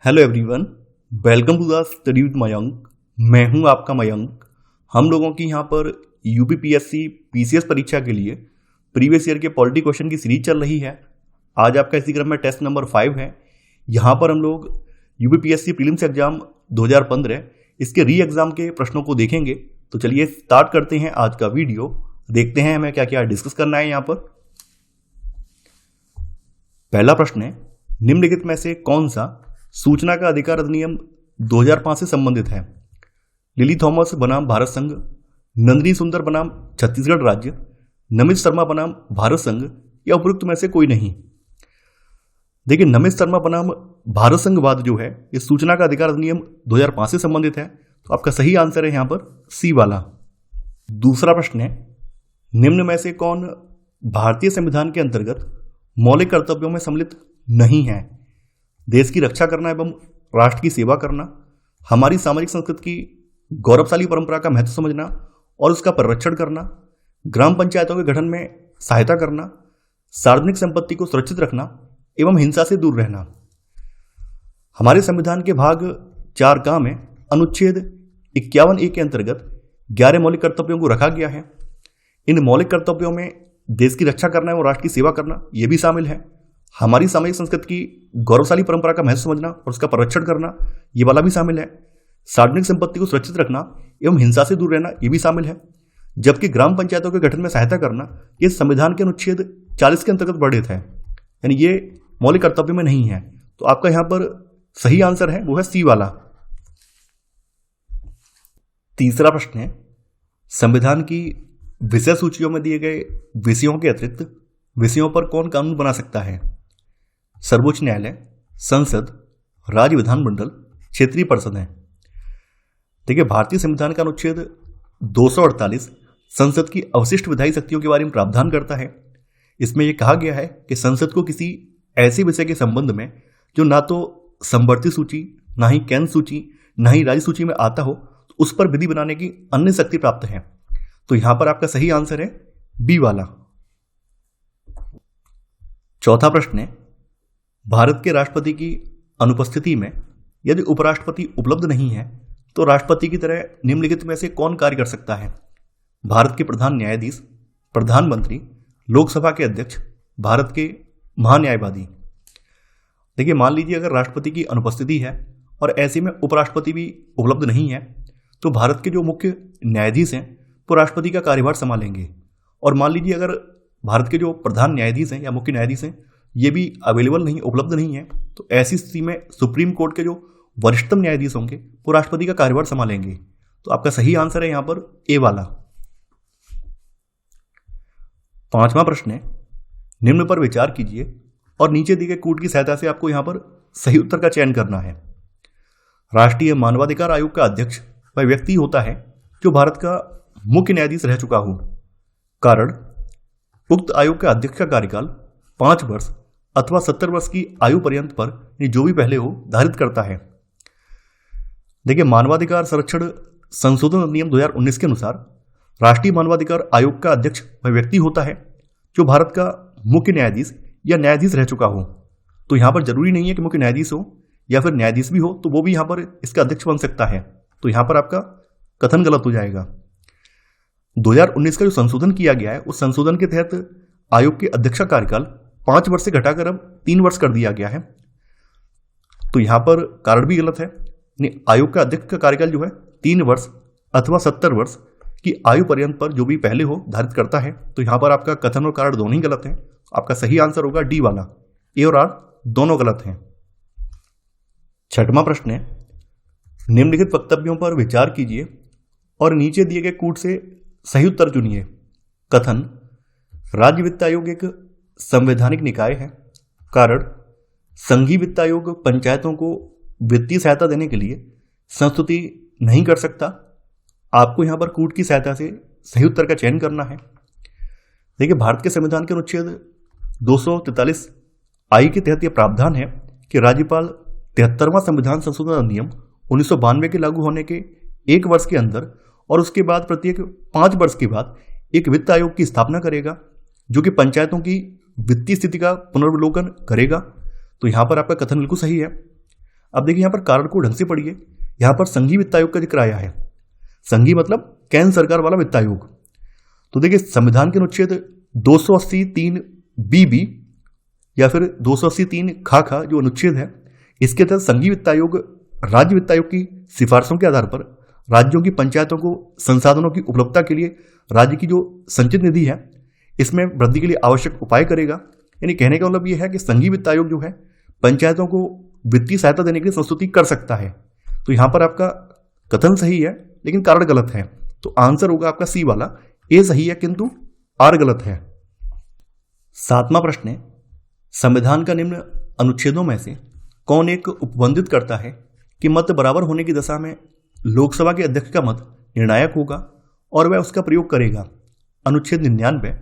Hello everyone, welcome to the study with Mayank. मैं हूं आपका मयंक। हम लोगों की यहां पर यूपीपीएससी पीसीएस परीक्षा के लिए प्रीवियस ईयर के पॉलिटी क्वेश्चन की सीरीज चल रही है। आज आपका इसी क्रम में टेस्ट नंबर 5 है। यहां पर हम लोग यूपीपीएससी प्रीलिम्स एग्जाम 2015 इसके री एग्जाम के प्रश्नों को देखेंगे। तो चलिए स्टार्ट करते हैं आज का वीडियो। देखते हैं हमें क्या क्या डिस्कस करना है। यहाँ पर पहला प्रश्न है, निम्नलिखित में से कौन सा सूचना का अधिकार अधिनियम 2005 से संबंधित है? लिली थॉमस बनाम भारत संघ, नंदिनी सुंदर बनाम छत्तीसगढ़ राज्य, नमित शर्मा बनाम भारत संघ या उपयुक्त में से कोई नहीं। देखिए, नमित शर्मा बनाम भारत संघ वाद जो है ये सूचना का अधिकार अधिनियम 2005 से संबंधित है। तो आपका सही आंसर है यहां पर सी वाला। दूसरा प्रश्न है, निम्न में से कौन भारतीय संविधान के अंतर्गत मौलिक कर्तव्यों में सम्मिलित नहीं है? देश की रक्षा करना एवं राष्ट्र की सेवा करना, हमारी सामाजिक संस्कृति की गौरवशाली परंपरा का महत्व समझना और उसका परिरक्षण करना, ग्राम पंचायतों के गठन में सहायता करना, सार्वजनिक संपत्ति को सुरक्षित रखना एवं हिंसा से दूर रहना। हमारे संविधान के भाग 4 का में अनुच्छेद 51A के अंतर्गत 11 मौलिक कर्तव्यों को रखा गया है। इन मौलिक कर्तव्यों में देश की रक्षा करना एवं राष्ट्र की सेवा करना यह भी शामिल है। हमारी सामाजिक संस्कृति की गौरवशाली परंपरा का महत्व समझना और उसका परिरक्षण करना ये वाला भी शामिल है। सार्वजनिक संपत्ति को सुरक्षित रखना एवं हिंसा से दूर रहना ये भी शामिल है। जबकि ग्राम पंचायतों के गठन में सहायता करना ये संविधान के अनुच्छेद 40 के अंतर्गत वर्णित है, यानी ये मौलिक कर्तव्य में नहीं है। तो आपका यहां पर सही आंसर है वो है सी वाला। तीसरा प्रश्न है, संविधान की विषय सूचियों में दिए गए विषयों के अतिरिक्त विषयों पर कौन कानून बना सकता है? सर्वोच्च न्यायालय, संसद, राज्य विधानमंडल, क्षेत्रीय परिषद है। देखिए, भारतीय संविधान का अनुच्छेद 248 संसद की अवशिष्ट विधायी शक्तियों के बारे में प्रावधान करता है। इसमें यह कहा गया है कि संसद को किसी ऐसे विषय के संबंध में जो ना तो समवर्ती सूची, ना ही केंद्र सूची, ना ही राज्य सूची में आता हो, तो उस पर विधि बनाने की अन्य शक्ति प्राप्त है। तो यहां पर आपका सही आंसर है बी वाला। चौथा प्रश्न है, भारत के राष्ट्रपति की अनुपस्थिति में यदि उपराष्ट्रपति उपलब्ध नहीं है तो राष्ट्रपति की तरह निम्नलिखित में से कौन कार्य कर सकता है? भारत के प्रधान न्यायाधीश, प्रधानमंत्री, लोकसभा के अध्यक्ष, भारत के महान्यायवादी। देखिए, मान लीजिए अगर राष्ट्रपति की अनुपस्थिति है और ऐसे में उपराष्ट्रपति भी उपलब्ध नहीं है तो भारत के जो मुख्य न्यायाधीश हैं वो राष्ट्रपति का कार्यभार संभालेंगे। और मान लीजिए अगर भारत के जो प्रधान न्यायाधीश हैं या मुख्य न्यायाधीश हैं ये भी अवेलेबल नहीं, उपलब्ध नहीं है, तो ऐसी स्थिति में सुप्रीम कोर्ट के जो वरिष्ठतम न्यायाधीश होंगे वो राष्ट्रपति का कार्यभार संभालेंगे। तो आपका सही आंसर है यहां पर ए वाला। पांचवा प्रश्न है, निम्न पर विचार कीजिए और नीचे दिए गए कूट की सहायता से आपको यहां पर सही उत्तर का चयन करना है। राष्ट्रीय मानवाधिकार आयोग का अध्यक्ष वह व्यक्ति होता है जो भारत का मुख्य न्यायाधीश रह चुका हो। कारण, उक्त आयोग के अध्यक्ष का कार्यकाल 5 वर्ष अथवा 70 वर्ष की आयु पर्यंत पर जो भी पहले हो धारित करता है। देखिए, मानवाधिकार संरक्षण संशोधन अधिनियम 2019 के अनुसार राष्ट्रीय मानवाधिकार आयोग का अध्यक्ष वह व्यक्ति होता है जो भारत का मुख्य न्यायाधीश या न्यायाधीश रह चुका हो। तो यहां पर जरूरी नहीं है कि मुख्य न्यायाधीश हो या फिर न्यायाधीश भी हो तो वो भी यहां पर इसका अध्यक्ष बन सकता है। तो यहां पर आपका कथन गलत हो जाएगा। 2019 का जो संशोधन किया गया है उस संशोधन के तहत आयोग के अध्यक्ष का कार्यकाल 5 वर्ष से घटाकर अब 3 वर्ष कर दिया गया है। तो यहां पर कारण भी गलत है। आयोग का अध्यक्ष का कार्यकाल जो है 3 वर्ष अथवा 70 वर्ष की आयु पर्यंत पर जो भी पहले हो धारित करता है। तो यहां पर आपका कथन और कारण दोनों ही गलत हैं। आपका सही आंसर होगा डी वाला। ए और आर दोनों गलत हैं। छठवां प्रश्न है, निम्नलिखित वक्तव्यों पर विचार कीजिए और नीचे दिए गए कूट से सही उत्तर चुनिए। कथन, राज्य वित्त आयोग एक संवैधानिक निकाय है। कारण, संघीय वित्त आयोग पंचायतों को वित्तीय सहायता देने के लिए संस्तुति नहीं कर सकता। आपको यहां पर कूट की सहायता से सही उत्तर का चयन करना है। देखिए, भारत के संविधान के अनुच्छेद 243I के तहत यह प्रावधान है कि राज्यपाल 73वां संविधान संशोधन अधिनियम 1992 के लागू होने के 1 वर्ष के अंदर और उसके बाद प्रत्येक 5 वर्ष के बाद एक वित्त आयोग की स्थापना करेगा जो कि पंचायतों की वित्तीय स्थिति का पुनर्विलोकन करेगा। तो यहां पर आपका कथन बिल्कुल सही है। अब देखिए यहाँ पर कारण को ढंग से पढ़िए। यहाँ पर संघीय वित्त आयोग का जिक्र आया है। संघीय मतलब केंद्र सरकार वाला वित्त आयोग। तो देखिए संविधान के अनुच्छेद 280(3)(b) या फिर 280(3)(ख) जो अनुच्छेद है, इसके तहत संघीय वित्त आयोग राज्य वित्त आयोग की सिफारिशों के आधार पर राज्यों की पंचायतों को संसाधनों की उपलब्धता के लिए राज्य की जो संचित निधि है इसमें वृद्धि के लिए आवश्यक उपाय करेगा। यानी कहने का मतलब यह है कि संघीय वित्त आयोग जो है पंचायतों को वित्तीय सहायता देने के लिए संस्तुति कर सकता है। तो यहां पर आपका कथन सही है लेकिन कारण गलत है। तो आंसर होगा आपका सी वाला, ए सही है किंतु आर गलत है। 7वां प्रश्न है, संविधान का निम्न अनुच्छेदों में से कौन एक उपबंधित करता है कि मत बराबर होने की दशा में लोकसभा के अध्यक्ष का मत निर्णायक होगा और वह उसका प्रयोग करेगा? अनुच्छेद 99,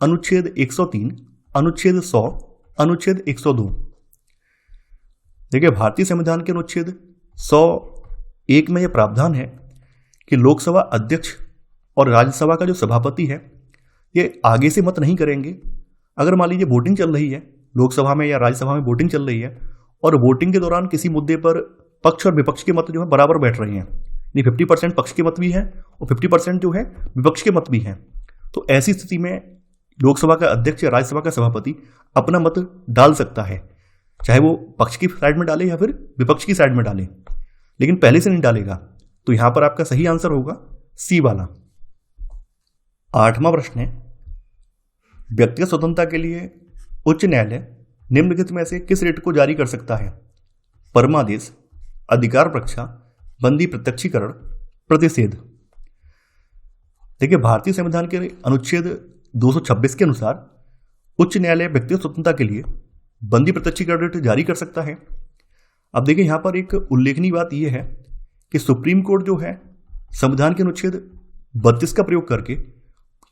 अनुच्छेद 103, अनुच्छेद 100, अनुच्छेद 102। देखिए भारतीय संविधान के अनुच्छेद 101 में यह प्रावधान है कि लोकसभा अध्यक्ष और राज्यसभा का जो सभापति है ये आगे से मत नहीं करेंगे। अगर मान लीजिए वोटिंग चल रही है लोकसभा में या राज्यसभा में, वोटिंग चल रही है और वोटिंग के दौरान किसी मुद्दे पर पक्ष और विपक्ष के मत जो है बराबर बैठ रहे हैं, यानी 50% पक्ष के मत भी हैं और 50% जो है विपक्ष के मत भी हैं, तो ऐसी स्थिति में लोकसभा का अध्यक्ष या राज्यसभा का सभापति अपना मत डाल सकता है, चाहे वो पक्ष की साइड में डाले या फिर विपक्ष की साइड में डाले, लेकिन पहले से नहीं डालेगा। तो यहां पर आपका सही आंसर होगा सी वाला। 8वां प्रश्न है, व्यक्तिगत स्वतंत्रता के लिए उच्च न्यायालय निम्नलिखित में से किस रिट को जारी कर सकता है? परमादेश, अधिकार परीक्षा, बंदी प्रत्यक्षीकरण, प्रतिषेध। देखिए भारतीय संविधान के अनुच्छेद 226 के अनुसार उच्च न्यायालय व्यक्तिगत स्वतंत्रता के लिए बंदी प्रत्यक्षीकरण रिट जारी कर सकता है। अब देखिए यहां पर एक उल्लेखनीय बात यह है कि सुप्रीम कोर्ट जो है संविधान के अनुच्छेद 32 का प्रयोग करके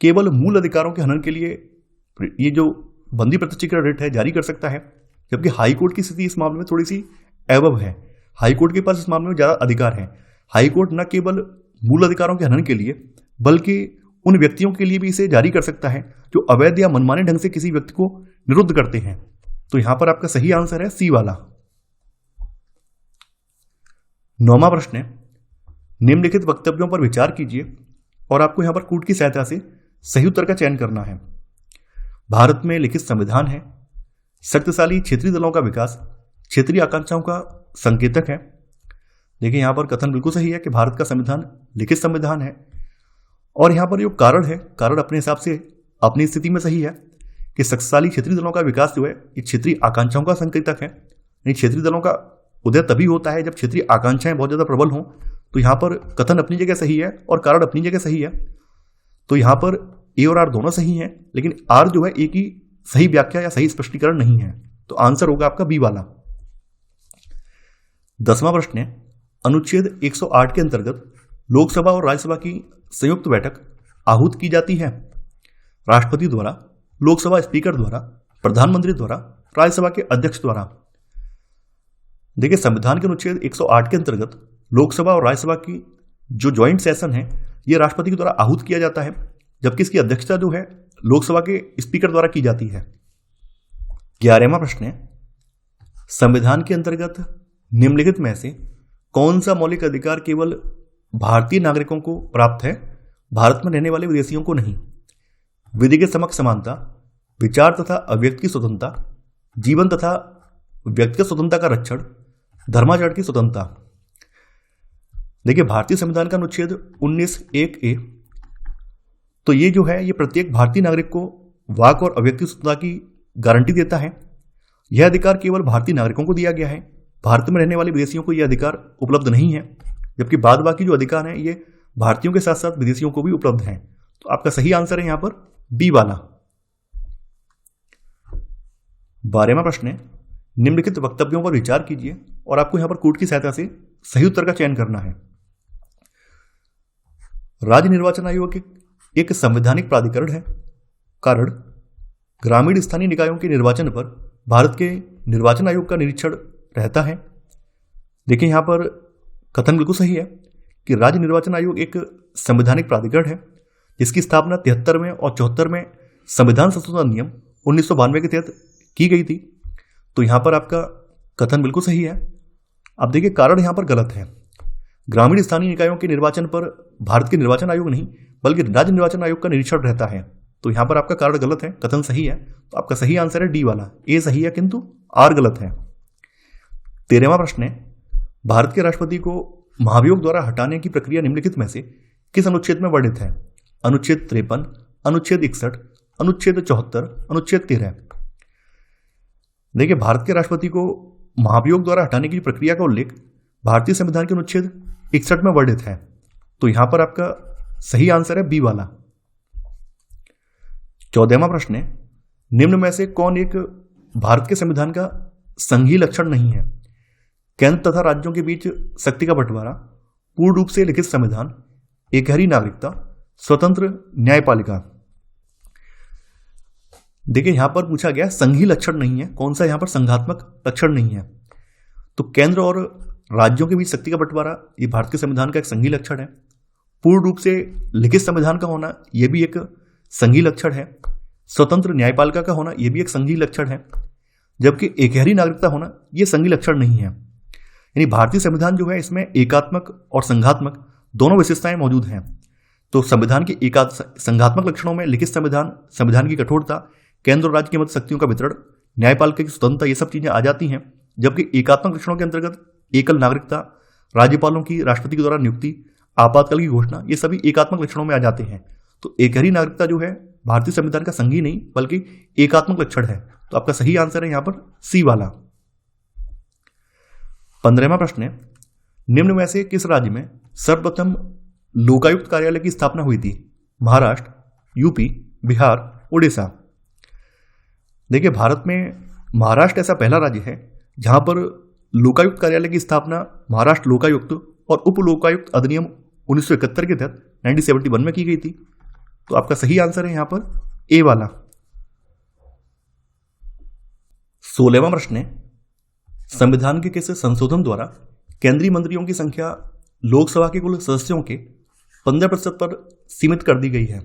केवल मूल अधिकारों के हनन के लिए ये जो बंदी प्रत्यक्षीकरण रिट है जारी कर सकता है, जबकि हाई कोर्ट की स्थिति इस मामले में थोड़ी सी एबव है। हाई कोर्ट के पास इस मामले में ज्यादा अधिकार है। हाई कोर्ट न केवल मूल अधिकारों के हनन के लिए बल्कि उन व्यक्तियों के लिए भी इसे जारी कर सकता है जो अवैध या मनमाने ढंग से किसी व्यक्ति को निरुद्ध करते हैं। तो यहां पर आपका सही आंसर है सी वाला। 9वां प्रश्न है, निम्नलिखित वक्तव्यों पर विचार कीजिए और आपको यहां पर कूट की सहायता से सही उत्तर का चयन करना है। भारत में लिखित संविधान है, शक्तिशाली क्षेत्रीय दलों का विकास क्षेत्रीय आकांक्षाओं का संकेतक है। देखिए यहां पर कथन बिल्कुल सही है कि भारत का संविधान लिखित संविधान है और यहां पर जो कारण है, कारण अपने हिसाब से अपनी स्थिति में सही है कि शक्तिशाली क्षेत्रीय दलों का विकास जो है ये क्षेत्रीय आकांक्षाओं का संकेतक है। यानी क्षेत्रीय दलों का उदय तभी होता है जब क्षेत्रीय आकांक्षाएं बहुत ज्यादा प्रबल हों। तो यहां पर कथन अपनी जगह सही है और कारण अपनी जगह सही है। तो यहां पर ए और आर दोनों सही हैं, लेकिन आर जो है ए की सही व्याख्या या सही स्पष्टीकरण नहीं है। तो आंसर होगा आपका बी वाला। 10वां प्रश्न है, अनुच्छेद 108 के अंतर्गत लोकसभा और राज्यसभा की संयुक्त बैठक आहूत की जाती है? राष्ट्रपति द्वारा, लोकसभा स्पीकर द्वारा, प्रधानमंत्री द्वारा, राज्यसभा के अध्यक्ष द्वारा। देखिए संविधान के अनुच्छेद 108 के अंतर्गत लोकसभा और राज्यसभा की जो ज्वाइंट सेशन है यह राष्ट्रपति के द्वारा आहूत किया जाता है, जबकि इसकी अध्यक्षता जो है लोकसभा के स्पीकर द्वारा की जाती है। 11वां प्रश्न है, संविधान के अंतर्गत निम्नलिखित में से कौन सा मौलिक अधिकार केवल भारतीय नागरिकों को प्राप्त है, भारत में रहने वाले विदेशियों को नहीं? विधि के समक्ष समानता, विचार तथा अभिव्यक्ति की स्वतंत्रता, जीवन तथा व्यक्तिगत स्वतंत्रता का रक्षण, धर्माचरण की स्वतंत्रता। देखिए भारतीय संविधान का अनुच्छेद 19(1)(a) तो ये जो है ये प्रत्येक भारतीय नागरिक को वाक और अभिव्यक्ति स्वतंत्रता की गारंटी देता है। यह अधिकार केवल भारतीय नागरिकों को दिया गया है, भारत में रहने वाले विदेशियों को यह अधिकार उपलब्ध नहीं है, जबकि बाद बाकी जो अधिकार हैं ये भारतीयों के साथ साथ विदेशियों को भी उपलब्ध हैं। तो आपका सही आंसर है यहां पर बी वाला। 12वां प्रश्न है, निम्नलिखित वक्तव्यों पर विचार कीजिए और आपको यहां पर कूट की सहायता से सही उत्तर का चयन करना है। राज्य निर्वाचन आयोग एक संवैधानिक प्राधिकरण है। कारण, ग्रामीण स्थानीय निकायों के निर्वाचन पर भारत के निर्वाचन आयोग का निरीक्षण रहता है। देखिए यहां पर कथन बिल्कुल सही है कि राज्य निर्वाचन आयोग एक संवैधानिक प्राधिकरण है जिसकी स्थापना 73वें और 74वें संविधान संशोधन नियम 1992 के तहत की गई थी। तो यहां पर आपका कथन बिल्कुल सही है अब देखिए कारण यहां पर गलत है। ग्रामीण स्थानीय निकायों के निर्वाचन पर भारत के निर्वाचन आयोग नहीं बल्कि राज्य निर्वाचन आयोग का निरीक्षण रहता है। तो यहां पर आपका कारण गलत है, कथन सही है। तो आपका सही आंसर है डी वाला, ए सही है किंतु आर गलत है। 13वां प्रश्न है, भारत के राष्ट्रपति को महाभियोग द्वारा हटाने की प्रक्रिया निम्नलिखित में से किस अनुच्छेद में वर्णित है? अनुच्छेद 53, अनुच्छेद 61, अनुच्छेद 74, अनुच्छेद 13। देखिए भारत के राष्ट्रपति को महाभियोग द्वारा हटाने की प्रक्रिया का उल्लेख भारतीय संविधान के अनुच्छेद 61 में वर्णित है। तो यहां पर आपका सही आंसर है बी वाला। 14वां प्रश्न है, निम्न में से कौन एक भारत के संविधान का संघीय लक्षण नहीं है? केंद्र तथा राज्यों के बीच शक्ति का बंटवारा, पूर्ण रूप से लिखित संविधान, एकहरी नागरिकता, स्वतंत्र न्यायपालिका। देखिए यहां पर पूछा गया संघीय लक्षण नहीं है, कौन सा यहां पर संघात्मक लक्षण नहीं है? तो केंद्र और राज्यों के बीच शक्ति का बंटवारा ये भारत के संविधान का एक संघीय लक्षण है। पूर्ण रूप से लिखित संविधान का होना यह भी एक संघीय लक्षण है। स्वतंत्र न्यायपालिका का होना यह भी एक संघीय लक्षण है, जबकि एकहरी नागरिकता होना यह संघीय लक्षण नहीं है। यानी भारतीय संविधान जो है इसमें एकात्मक और संघात्मक दोनों विशेषताएं मौजूद हैं। तो संविधान की संघात्मक लक्षणों में लिखित संविधान, संविधान की कठोरता, केंद्र और राज्य की मध्य शक्तियों का वितरण, न्यायपालिका की स्वतंत्रता, ये सब चीजें आ जाती हैं। जबकि एकात्मक लक्षणों के अंतर्गत एकल नागरिकता, राज्यपालों की राष्ट्रपति के द्वारा नियुक्ति, आपातकाल की घोषणा, ये सभी एकात्मक लक्षणों में आ जाते हैं। तो एकहरी नागरिकता जो है भारतीय संविधान का संघीय नहीं बल्कि एकात्मक लक्षण है। तो आपका सही आंसर है यहां पर सी वाला। 15वां प्रश्न है, निम्न में से किस राज्य में सर्वप्रथम लोकायुक्त कार्यालय की स्थापना हुई थी? महाराष्ट्र, यूपी, बिहार, उड़ीसा। देखिए भारत में महाराष्ट्र ऐसा पहला राज्य है जहां पर लोकायुक्त कार्यालय की स्थापना महाराष्ट्र लोकायुक्त और उप लोकायुक्त अधिनियम 1971 के तहत 1971 में की गई थी। तो आपका सही आंसर है यहां पर ए वाला। 16वां प्रश्न है, संविधान के किस संशोधन द्वारा केंद्रीय मंत्रियों की संख्या लोकसभा के कुल सदस्यों के 15% पर सीमित कर दी गई है?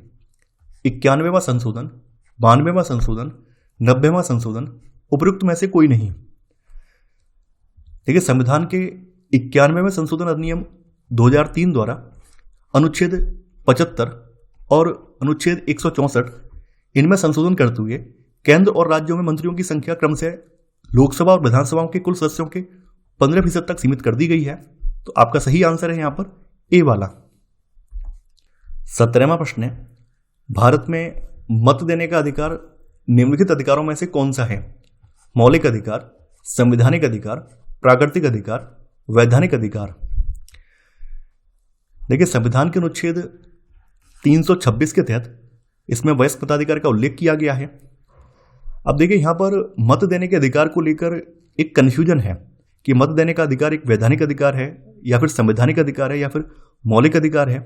91वां संशोधन, 92वां संशोधन, 90वां संशोधन, उपयुक्त में से कोई नहीं। देखिए संविधान के 91वें संशोधन अधिनियम 2003 द्वारा अनुच्छेद 75 और अनुच्छेद 164 इनमें संशोधन करते हुए केंद्र और राज्यों में मंत्रियों की संख्या क्रमशः लोकसभा और विधानसभाओं के कुल सदस्यों के 15% तक सीमित कर दी गई है। तो आपका सही आंसर है यहां पर ए वाला। 17वां प्रश्न है, भारत में मत देने का अधिकार निम्नलिखित अधिकारों में से कौन सा है? मौलिक अधिकार, संवैधानिक अधिकार, प्राकृतिक अधिकार, वैधानिक अधिकार। देखिए संविधान के अनुच्छेद 326 के तहत इसमें वयस्क मताधिकार का उल्लेख किया गया है। अब देखिए यहां पर मत देने के अधिकार को लेकर एक कंफ्यूजन है कि मत देने का अधिकार एक वैधानिक अधिकार है या फिर संवैधानिक अधिकार है या फिर मौलिक अधिकार है।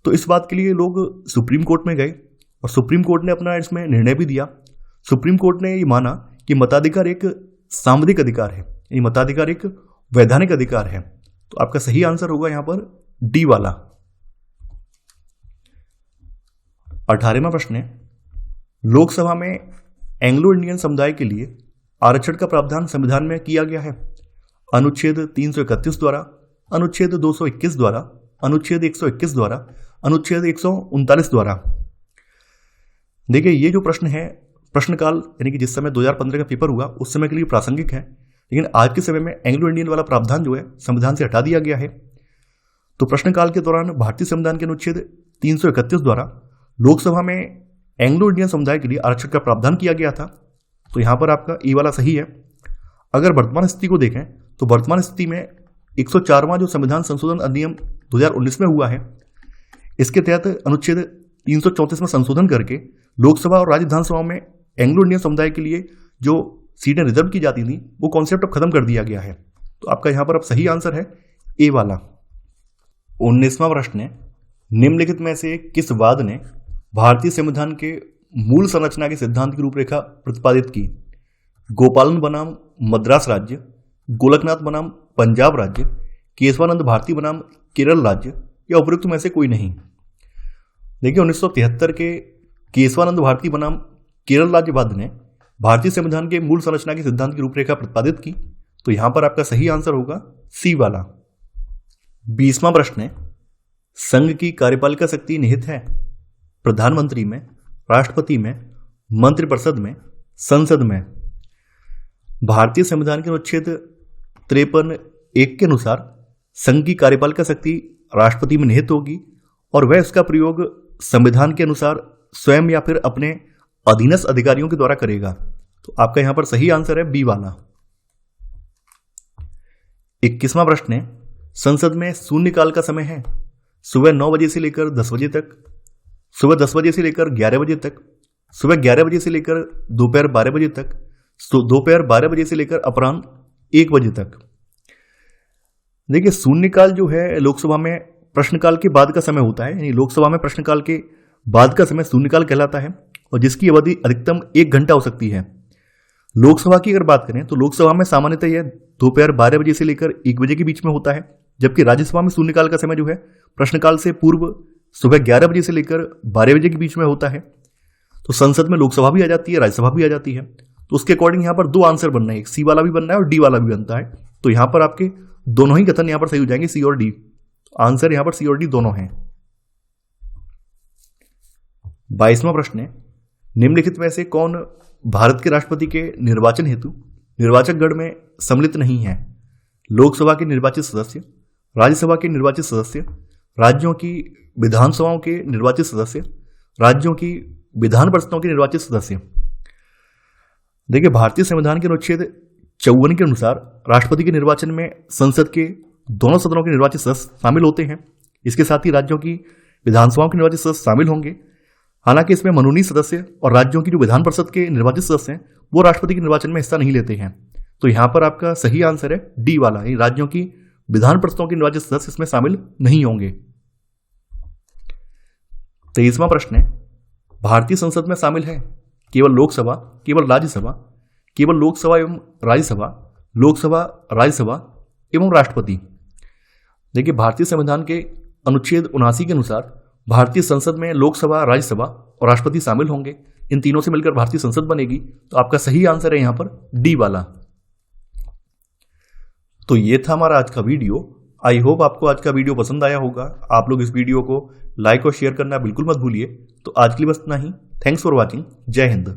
तो इस बात के लिए लोग सुप्रीम कोर्ट में गए और सुप्रीम कोर्ट ने अपना इसमें निर्णय भी दिया। सुप्रीम कोर्ट ने ये माना कि मताधिकार एक सांविधिक अधिकार है, ये मताधिकार एक वैधानिक अधिकार है। तो आपका सही आंसर होगा यहां पर डी वाला। 18वां प्रश्न है, लोकसभा में एंग्लो इंडियन समुदाय के लिए आरक्षण का प्रावधान संविधान में किया गया है? अनुच्छेद 331 द्वारा, अनुच्छेद 221 द्वारा, अनुच्छेद 121 द्वारा, अनुच्छेद 139 द्वारा। देखिए ये जो प्रश्न है प्रश्नकाल यानी कि जिस समय 2015 का पेपर हुआ उस समय के लिए प्रासंगिक है, लेकिन आज के समय में एंग्लो इंडियन वाला प्रावधान जो है संविधान से हटा दिया गया है। तो प्रश्नकाल के दौरान भारतीय संविधान के अनुच्छेद 331 द्वारा लोकसभा में एंग्लो इंडियन समुदाय के लिए आरक्षण का प्रावधान किया गया था। तो यहां पर आपका ई वाला सही है। अगर वर्तमान स्थिति को देखें तो वर्तमान स्थिति में 104वां जो संविधान संशोधन अधिनियम 2019 में हुआ है, इसके तहत अनुच्छेद 334 में संशोधन करके लोकसभा और राज्य विधानसभाओं में एंग्लो इंडियन समुदाय के लिए जो सीटें रिजर्व की जाती थी वो कॉन्सेप्ट अब खत्म कर दिया गया है। तो आपका यहां पर अब सही आंसर है ए वाला। 19वां प्रश्न है, निम्नलिखित में से किस वाद ने भारतीय संविधान के मूल संरचना के सिद्धांत की रूपरेखा प्रतिपादित की? गोपालन बनाम मद्रास राज्य, गोलकनाथ बनाम पंजाब राज्य, केशवानंद भारती बनाम केरल राज्य या उपयुक्त में से कोई नहीं। देखिए 1973 के केशवानंद भारती बनाम केरल राज्य वाद ने भारतीय संविधान के मूल संरचना के सिद्धांत की रूपरेखा प्रतिपादित की। तो यहां पर आपका सही आंसर होगा सी वाला। 20वां प्रश्न है, संघ की कार्यपालिका शक्ति निहित है प्रधानमंत्री में, राष्ट्रपति में, मंत्रिपरिषद में, संसद में। भारतीय संविधान के अनुच्छेद 53(1) के अनुसार संघ की कार्यपालिका शक्ति राष्ट्रपति में निहित होगी और वह इसका प्रयोग संविधान के अनुसार स्वयं या फिर अपने अधीनस्थ अधिकारियों के द्वारा करेगा। तो आपका यहां पर सही आंसर है बी वाला। 21वां प्रश्न है, संसद में शून्यकाल का समय है सुबह 9 बजे से लेकर 10 बजे तक, सुबह 10 बजे से लेकर 11 बजे तक, सुबह 11 बजे से लेकर दोपहर 12 बजे तक, दोपहर 12 बजे से लेकर अपराह्न 1 बजे तक। देखिए, शून्यकाल जो है लोकसभा में प्रश्नकाल के बाद का समय होता है, यानी लोकसभा में प्रश्नकाल के बाद का समय शून्यकाल कहलाता है और जिसकी अवधि अधिकतम 1 घंटा हो सकती है। लोकसभा की अगर बात करें तो लोकसभा में सामान्यतः यह दोपहर 12 बजे से लेकर 1 बजे के बीच में होता है, जबकि राज्यसभा में शून्यकाल का समय जो है प्रश्नकाल से पूर्व सुबह 11 बजे से लेकर 12 बजे के बीच में होता है। तो संसद में लोकसभा भी आ जाती है, राज्यसभा भी आ जाती है। तो उसके अकॉर्डिंग यहां पर 2 आंसर बनना है, एक सी वाला भी बनना है और डी वाला भी बनता है। तो यहां पर आपके दोनों ही कथन यहां पर सही हो जाएंगे, सी और डी। आंसर यहां पर सी और डी दोनों हैं। 22वां प्रश्न है, निम्नलिखित में से कौन भारत के राष्ट्रपति के निर्वाचन हेतु निर्वाचक गण में सम्मिलित नहीं है? लोकसभा के निर्वाचित सदस्य, राज्यसभा के निर्वाचित सदस्य, राज्यों की विधानसभाओं के निर्वाचित सदस्य, राज्यों की विधान परिषदों के निर्वाचित सदस्य। देखिए, भारतीय संविधान के अनुच्छेद 54 के अनुसार राष्ट्रपति के निर्वाचन में संसद के दोनों सदनों के निर्वाचित सदस्य शामिल होते हैं। इसके साथ ही राज्यों की विधानसभाओं के निर्वाचित सदस्य शामिल होंगे। हालांकि इसमें मनोनीत सदस्य और राज्यों की जो विधान परिषद के निर्वाचित सदस्य हैं वो राष्ट्रपति के निर्वाचन में हिस्सा नहीं लेते हैं। तो यहां पर आपका सही आंसर है डी वाला, राज्यों की विधान परिषदों के निर्वाचित सदस्य इसमें शामिल नहीं होंगे। 23वां प्रश्न है, भारतीय संसद में शामिल है केवल लोकसभा, केवल राज्यसभा, केवल लोकसभा एवं राज्यसभा, लोकसभा, राज्यसभा एवं राष्ट्रपति। देखिए, भारतीय संविधान के अनुच्छेद 79 के अनुसार भारतीय संसद में लोकसभा, राज्यसभा और राष्ट्रपति शामिल होंगे। इन तीनों से मिलकर भारतीय संसद बनेगी। तो आपका सही आंसर है यहां पर डी वाला। तो ये था हमारा आज का वीडियो। आई होप आपको आज का वीडियो पसंद आया होगा। आप लोग इस वीडियो को लाइक और शेयर करना बिल्कुल मत भूलिए। तो आज के लिए बस इतना ही। Thanks for watching. जय हिंद।